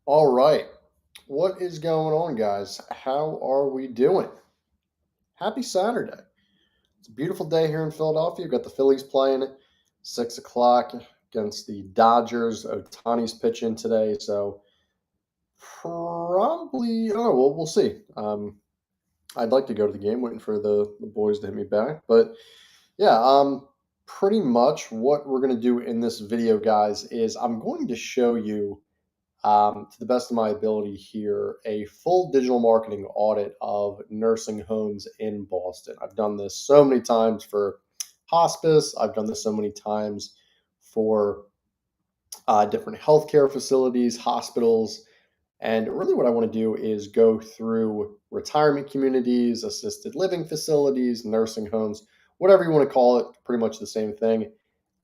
All right. What is going on, guys? How are we doing? Happy Saturday. It's a beautiful day here in Philadelphia. We've got the Phillies playing 6 o'clock against the Dodgers. Otani's pitching today. So probably, oh, we'll see. I'd like to go to the game, waiting for the boys to hit me back. But yeah, pretty much what we're going to do in this video, guys, is I'm going to show you to the best of my ability here, a full digital marketing audit of nursing homes in Boston. I've done this so many times for hospice. I've done this so many times for different healthcare facilities, hospitals. And really, what I want to do is go through retirement communities, assisted living facilities, nursing homes, whatever you want to call it, pretty much the same thing.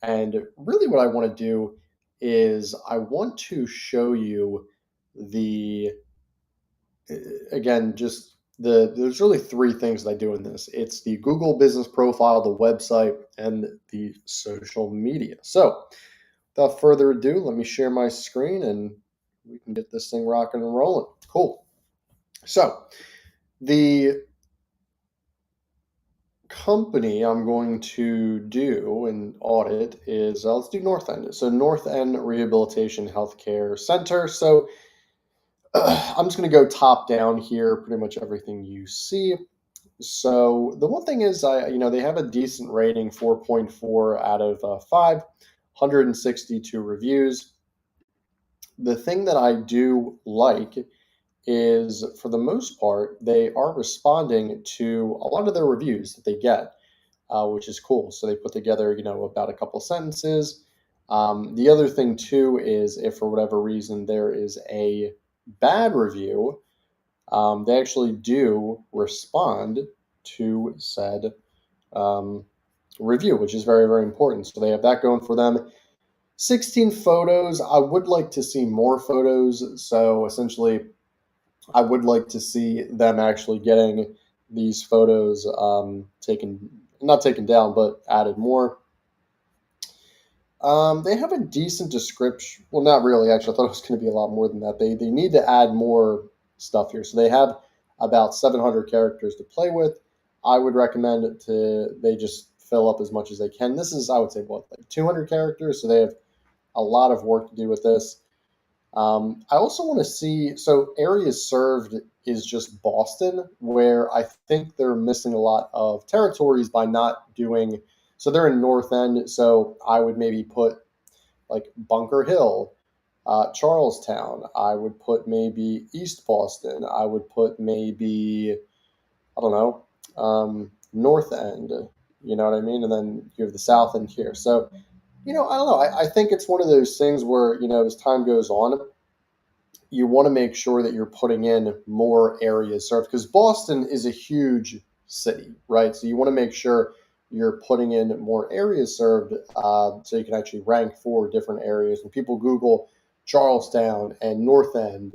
And really, what I want to do is I want to show you the, again, just there's really three things that I do in this. It's the Google business profile, the website, and the social media. So without further ado, let me share my screen and we can get this thing rocking and rolling. Cool. So the company I'm going to do an audit is let's do North End. So North End Rehabilitation Healthcare Center. So I'm just going to go top down here, pretty much everything you see. So the one thing is, they have a decent rating, 4.4 out of 5, 162 reviews. The thing that I do like is, for the most part, they are responding to a lot of their reviews that they get, which is cool. So they put together, about a couple sentences. The other thing too is, if for whatever reason there is a bad review, they actually do respond to said um, review, which is very, very important. So they have that going for them. 16 photos. I would like to see more photos. So essentially, I would like to see them actually getting these photos taken, not taken down, but added more. They have a decent description. Well, not really. Actually, I thought it was going to be a lot more than that. They need to add more stuff here. So they have about 700 characters to play with. I would recommend to they just fill up as much as they can. This is, I would say, what, like 200 characters. So they have a lot of work to do with this. I also want to see, so areas served is just Boston, where I think they're missing a lot of territories by not doing. So they're in North End, so I would maybe put like Bunker Hill, Charlestown. I would put maybe East Boston. I would put maybe, I don't know, North End. You know what I mean? And then you have the South End here. So, I don't know. I think it's one of those things where, as time goes on, you want to make sure that you're putting in more areas served, because Boston is a huge city, right? So you want to make sure you're putting in more areas served, so you can actually rank for different areas. When people Google Charlestown and North End,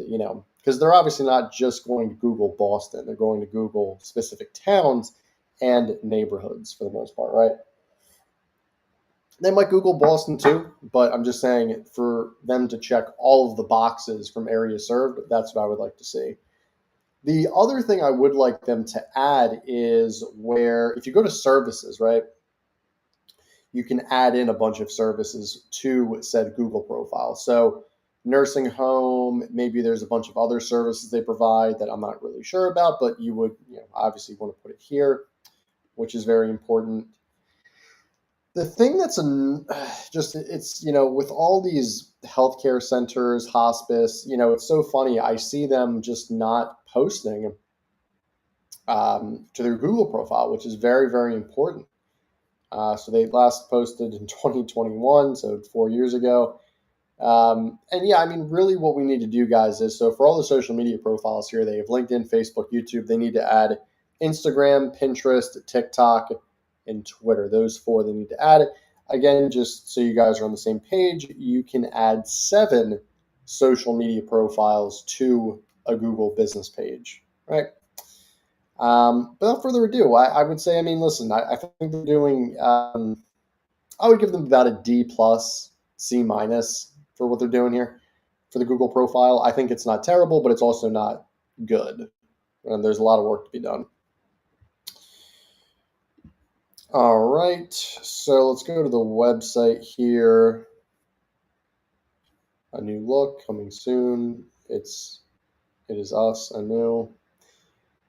because they're obviously not just going to Google Boston, they're going to Google specific towns and neighborhoods for the most part, right? They might Google Boston too, but I'm just saying, for them to check all of the boxes from area served, that's what I would like to see. The other thing I would like them to add is, where if you go to services, right, you can add in a bunch of services to said Google profile. So nursing home, maybe there's a bunch of other services they provide that I'm not really sure about, but you would, obviously want to put it here, which is very important. The thing that's just, it's, with all these healthcare centers, hospice, it's so funny. I see them just not posting to their Google profile, which is very, very important. So they last posted in 2021, so 4 years ago. And yeah, I mean, really what we need to do, guys, is, so for all the social media profiles here, they have LinkedIn, Facebook, YouTube. They need to add Instagram, Pinterest, TikTok, and Twitter. Those four they need to add. Again, just so you guys are on the same page, you can add 7 social media profiles to a Google business page, right? But without further ado, I would say, I mean, listen, I think they're doing, I would give them about a D plus, C minus for what they're doing here. for the Google profile. I think it's not terrible, but it's also not good. And there's a lot of work to be done. All right, so let's go to the website here. A new look coming soon. It is us, anew.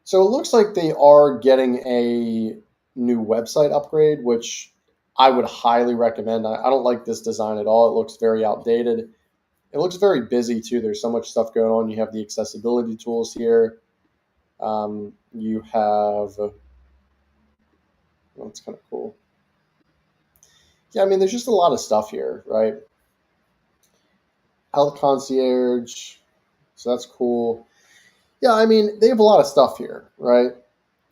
So it looks like they are getting a new website upgrade, which I would highly recommend. I don't like this design at all. It looks very outdated. It looks very busy too. There's so much stuff going on. You have the accessibility tools here. You have, that's kind of cool. Yeah, I mean, there's just a lot of stuff here, right? Health concierge, so that's cool. Yeah, I mean, they have a lot of stuff here, right?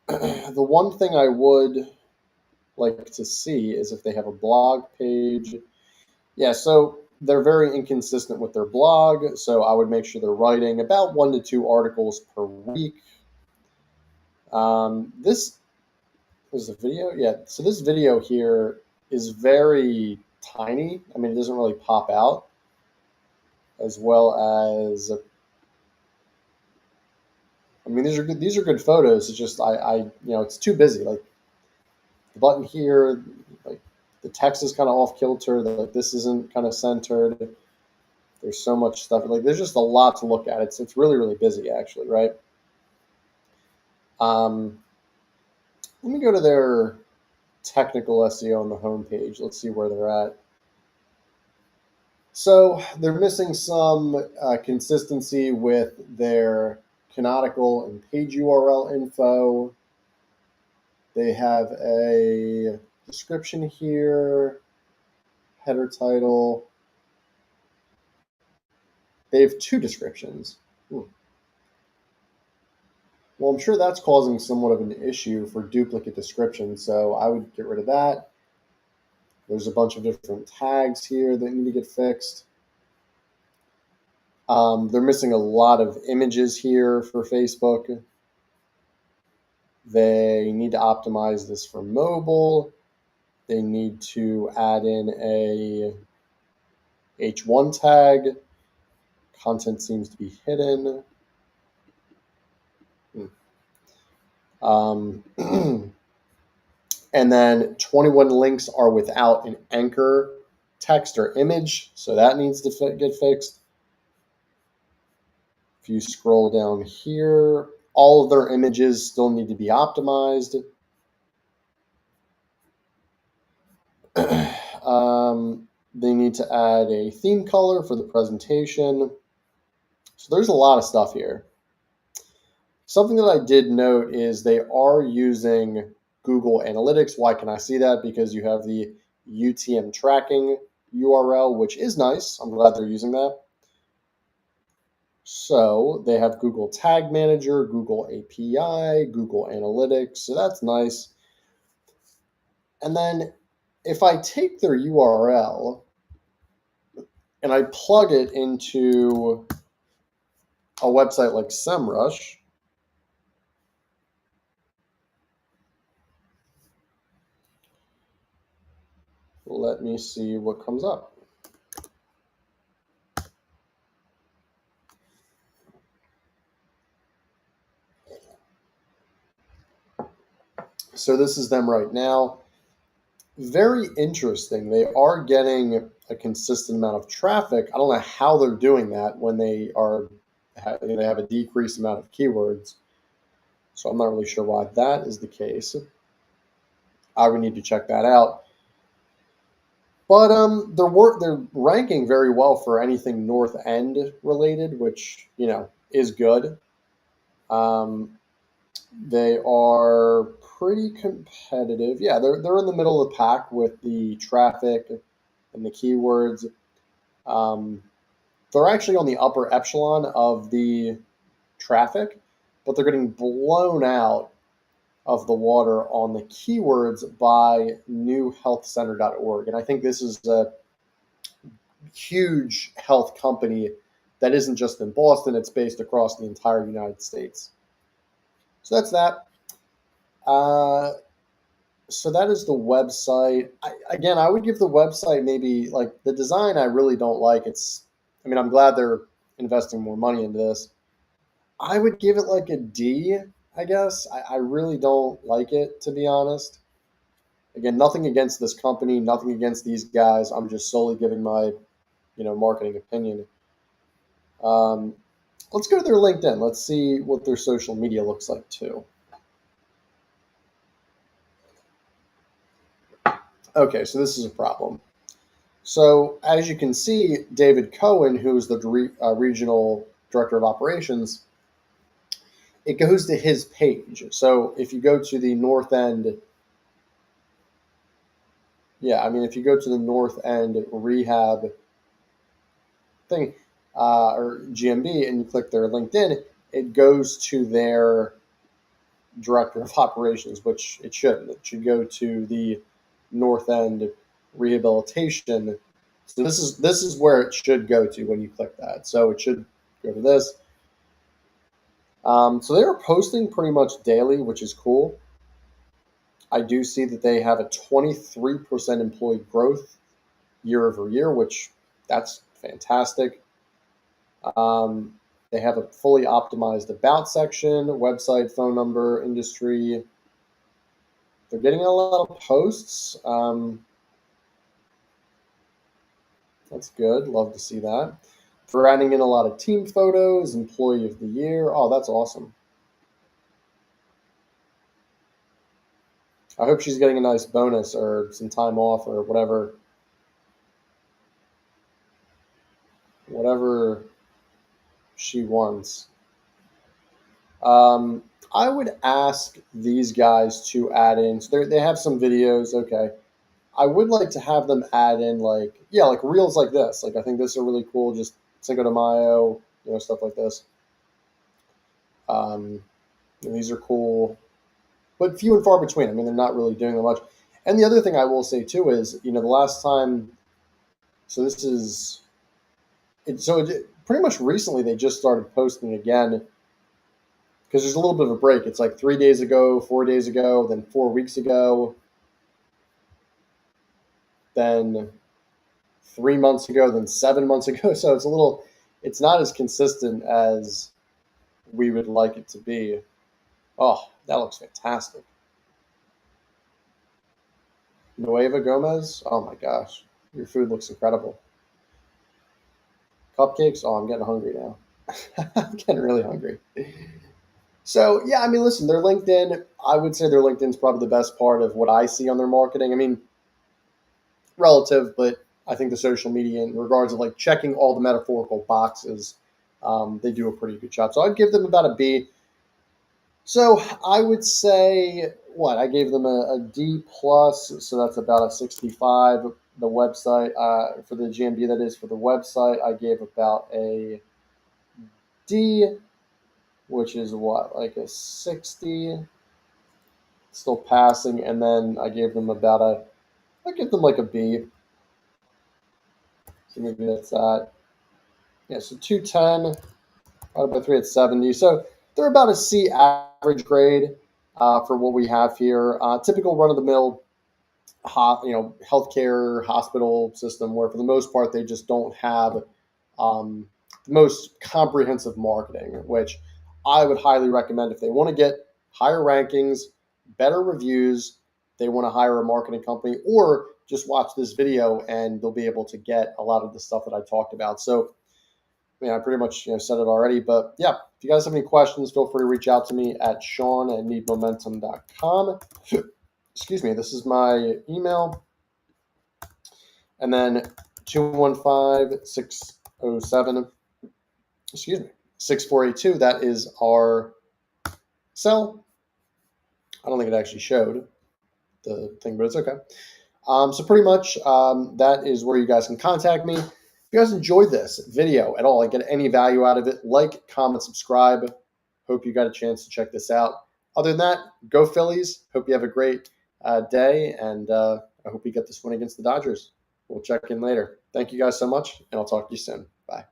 The one thing I would like to see is if they have a blog page. Yeah, so they're very inconsistent with their blog, so I would make sure they're writing about 1 to 2 articles per week. This is a video. Yeah, so this video here is very tiny. I mean, it doesn't really pop out, as well as, I mean, these are good. These are good photos. It's just it's too busy. Like the button here, like the text is kind of off kilter. Like this isn't kind of centered. There's so much stuff. Like there's just a lot to look at. It's really really busy actually, right? Let me go to their technical SEO on the homepage. Let's see where they're at. So they're missing some consistency with their canonical and page URL info. They have a description here, header title. They have 2 descriptions. Well, I'm sure that's causing somewhat of an issue for duplicate descriptions, so I would get rid of that. There's a bunch of different tags here that need to get fixed. They're missing a lot of images here for Facebook. They need to optimize this for mobile. They need to add in a H1 tag. Content seems to be hidden. And then 21 links are without an anchor text or image, so that needs to get fixed. If you scroll down here, all of their images still need to be optimized. They need to add a theme color for the presentation. So there's a lot of stuff here. Something that I did note is they are using Google Analytics. Why can I see that? Because you have the UTM tracking URL, which is nice. I'm glad they're using that. So they have Google Tag Manager, Google API, Google Analytics. So that's nice. And then if I take their URL and I plug it into a website like SEMrush, let me see what comes up. So this is them right now. Very interesting. They are getting a consistent amount of traffic. I don't know how they're doing that when they have a decreased amount of keywords. So I'm not really sure why that is the case. I would need to check that out. But they're ranking very well for anything North End related, which is good. They are pretty competitive. Yeah, they're in the middle of the pack with the traffic and the keywords. They're actually on the upper echelon of the traffic, but they're getting blown out of the water on the keywords by newhealthcenter.org. And I think this is a huge health company that isn't just in Boston, it's based across the entire United States. So that's that. So that is the website. I would give the website maybe, like, the design I really don't like. I'm glad they're investing more money into this. I would give it like a D, I guess. I really don't like it, to be honest. Again, nothing against this company, nothing against these guys. I'm just solely giving my, marketing opinion. Um, let's go to their LinkedIn. Let's see what their social media looks like too. Okay, so this is a problem. So as you can see, David Cohen, who is the regional director of operations, it goes to his page. So if you go to the North End, if you go to the North End rehab thing, or GMB, and you click their LinkedIn, it goes to their director of operations, which it shouldn't. It should go to the North End rehabilitation. So this is where it should go to when you click that. So it should go to this. So they are posting pretty much daily, which is cool. I do see that they have a 23% employee growth year over year, which that's fantastic. They have a fully optimized about section, website, phone number, industry. They're getting a lot of posts. That's good. Love to see that. For adding in a lot of team photos, employee of the year. Oh, that's awesome. I hope she's getting a nice bonus or some time off or whatever she wants. I would ask these guys to add in. So they have some videos. Okay, I would like to have them add in like reels like this. Like I think this are really cool. Just Cinco de Mayo, stuff like this. Um, these are cool, but few and far between. I mean, they're not really doing that much. And the other thing I will say too is, the last time. So this is it. Pretty much recently they just started posting again because there's a little bit of a break. It's like 3 days ago, 4 days ago, then 4 weeks ago, then 3 months ago, then 7 months ago. So it's not as consistent as we would like it to be. Oh, that looks fantastic. Nueva Gomez. Oh my gosh, your food looks incredible. Cupcakes. Oh, I'm getting hungry now. I'm getting really hungry. So yeah, I mean, listen, their LinkedIn. I would say their LinkedIn is probably the best part of what I see on their marketing. I mean, relative, but I think the social media, in regards of like checking all the metaphorical boxes, they do a pretty good job. So I'd give them about a B. So I would say what I gave them a D plus, so that's about a 65. The website for the GMB, that is for the website, I gave about a D, which is what, like a 60, still passing, and then I gave them I give them like a B. So maybe that's that. Yeah, so 210 divided by 3 at 70. So they're about a C average grade for what we have here. Typical run of the mill, healthcare hospital system where for the most part they just don't have the most comprehensive marketing, which I would highly recommend if they want to get higher rankings, better reviews. They want to hire a marketing company, or just watch this video and they'll be able to get a lot of the stuff that I talked about. So I pretty much said it already, but yeah, if you guys have any questions, feel free to reach out to me at sean@needmomentum.com. Excuse me, this is my email. And then 215-607, 6482, that is our cell. I don't think it actually showed the thing, but it's okay. So pretty much that is where you guys can contact me. If you guys enjoyed this video at all, like get any value out of it, like, comment, subscribe. Hope you got a chance to check this out. Other than that, go Phillies. Hope you have a great day, and I hope you get this win against the Dodgers. We'll check in later. Thank you guys so much, and I'll talk to you soon. Bye.